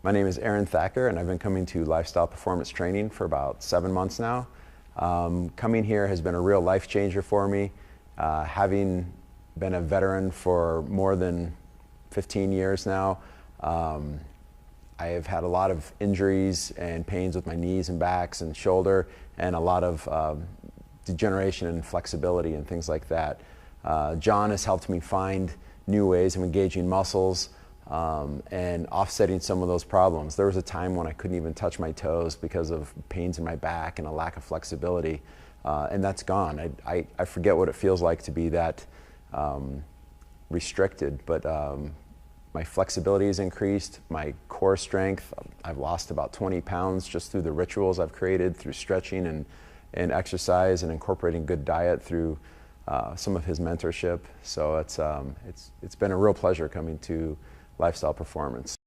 My name is Aaron Thacker, and I've been coming to Lifestyle Performance Training for about 7 months now. Coming here has been a real life changer for me. Having been a veteran for more than 15 years now, I have had a lot of injuries and pains with my knees and backs and shoulder, and a lot of degeneration and flexibility and things like that. John has helped me find new ways of engaging muscles and offsetting some of those problems. There was a time when I couldn't even touch my toes because of pains in my back and a lack of flexibility, and that's gone. I forget what it feels like to be that restricted, but my flexibility has increased, my core strength, I've lost about 20 pounds just through the rituals I've created through stretching and exercise and incorporating good diet through some of his mentorship. So it's been a real pleasure coming to Lifestyle Performance.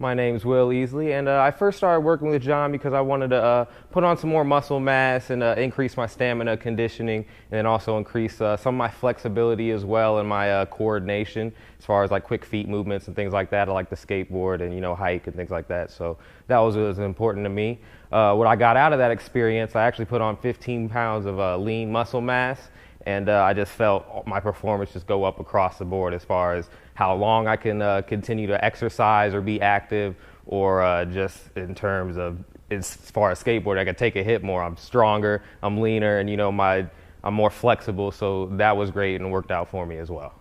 My name's Will Easley, and I first started working with John because I wanted to put on some more muscle mass and increase my stamina, conditioning, and then also increase some of my flexibility as well and my coordination as far as like quick feet movements and things like that. I like to skateboard and hike and things like that, so that was important to me. What I got out of that experience, I actually put on 15 pounds of lean muscle mass, and I just felt my performance just go up across the board as far as how long I can continue to exercise or be active, or just in terms of as far as skateboarding, I can take a hit more. I'm stronger, I'm leaner, and I'm more flexible, so that was great and worked out for me as well.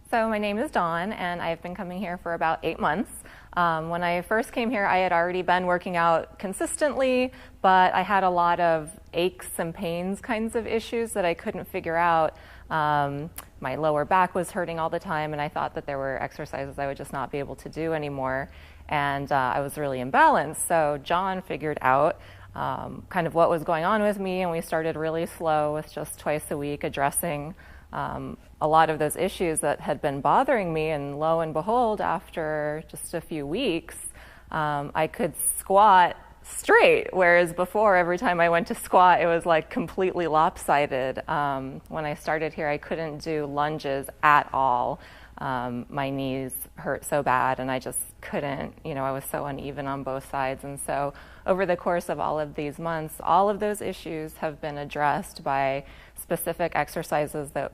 So my name is Dawn, and I've been coming here for about 8 months. When I first came here, I had already been working out consistently, but I had a lot of aches and pains kinds of issues that I couldn't figure out. My lower back was hurting all the time, and I thought that there were exercises I would just not be able to do anymore, and I was really imbalanced. So John figured out kind of what was going on with me, and we started really slow with just twice a week addressing a lot of those issues that had been bothering me, and lo and behold, after just a few weeks, I could squat straight, whereas before, every time I went to squat, it was like completely lopsided. When I started here, I couldn't do lunges at all. My knees hurt so bad, and I just couldn't, I was so uneven on both sides. And so over the course of all of these months, all of those issues have been addressed by specific exercises that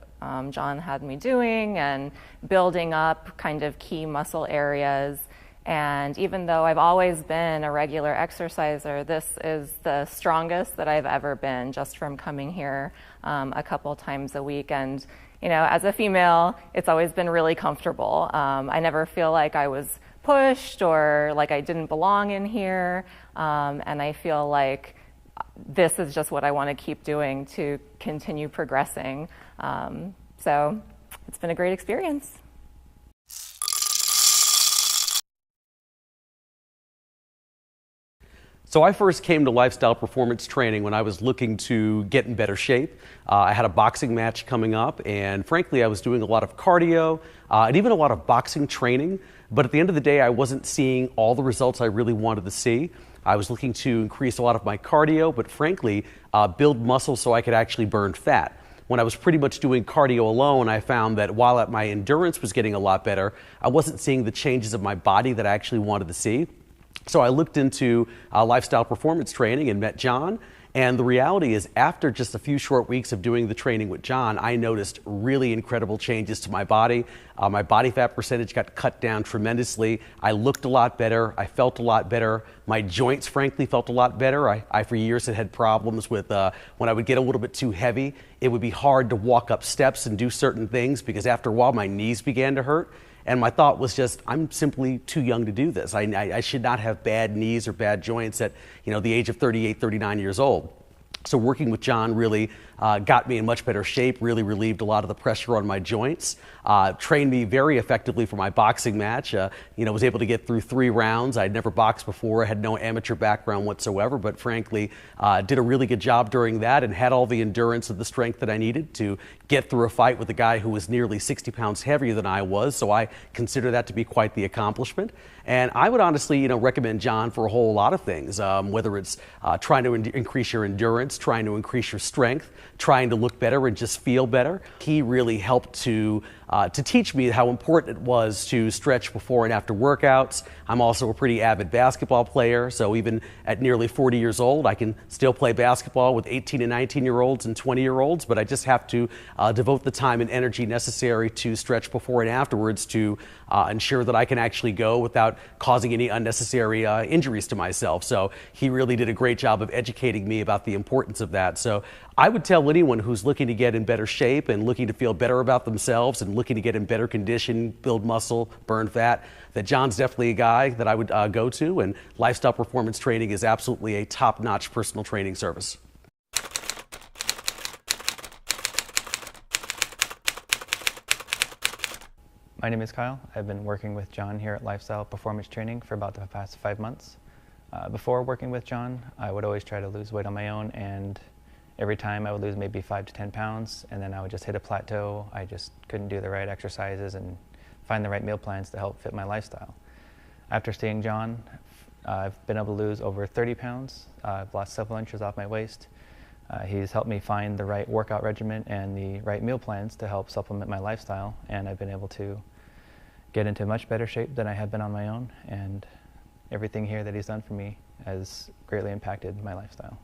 John had me doing and building up kind of key muscle areas. And even though I've always been a regular exerciser, this is the strongest that I've ever been just from coming here a couple times a week. And as a female, it's always been really comfortable. I never feel like I was pushed or like I didn't belong in here. And I feel like this is just what I want to keep doing to continue progressing. So it's been a great experience. So I first came to Lifestyle Performance Training when I was looking to get in better shape. I had a boxing match coming up, and frankly, I was doing a lot of cardio and even a lot of boxing training. But at the end of the day, I wasn't seeing all the results I really wanted to see. I was looking to increase a lot of my cardio, but frankly, build muscle so I could actually burn fat. When I was pretty much doing cardio alone, I found that while my endurance was getting a lot better, I wasn't seeing the changes of my body that I actually wanted to see. So I looked into Lifestyle Performance Training and met John. And the reality is, after just a few short weeks of doing the training with John, I noticed really incredible changes to my body. My body fat percentage got cut down tremendously. I looked a lot better. I felt a lot better. My joints, frankly, felt a lot better. I for years had problems with when I would get a little bit too heavy, it would be hard to walk up steps and do certain things because after a while my knees began to hurt. And my thought was just, I'm simply too young to do this. I should not have bad knees or bad joints at the age of 38, 39 years old. So working with John really got me in much better shape, really relieved a lot of the pressure on my joints, trained me very effectively for my boxing match. Was able to get through 3 rounds. I'd never boxed before, had no amateur background whatsoever, but frankly, did a really good job during that and had all the endurance and the strength that I needed to get through a fight with a guy who was nearly 60 pounds heavier than I was. So I consider that to be quite the accomplishment. And I would honestly, recommend John for a whole lot of things, whether it's trying to increase your endurance, trying to increase your strength, trying to look better and just feel better. He really helped to teach me how important it was to stretch before and after workouts. I'm also a pretty avid basketball player, so even at nearly 40 years old, I can still play basketball with 18 and 19-year-olds and 20-year-olds, but I just have to devote the time and energy necessary to stretch before and afterwards to ensure that I can actually go without causing any unnecessary injuries to myself. So he really did a great job of educating me about the importance of that. So I would tell anyone who's looking to get in better shape and looking to feel better about themselves and looking to get in better condition, build muscle, burn fat, that John's definitely a guy that I would go to, and Lifestyle Performance Training is absolutely a top-notch personal training service. My name is Kyle. I've been working with John here at Lifestyle Performance Training for about the past 5 months. Before working with John, I would always try to lose weight on my own, and every time I would lose maybe 5 to 10 pounds, and then I would just hit a plateau. I just couldn't do the right exercises and find the right meal plans to help fit my lifestyle. After seeing John, I've been able to lose over 30 pounds. I've lost several inches off my waist. He's helped me find the right workout regimen and the right meal plans to help supplement my lifestyle, and I've been able to get into much better shape than I had been on my own, and everything here that he's done for me has greatly impacted my lifestyle.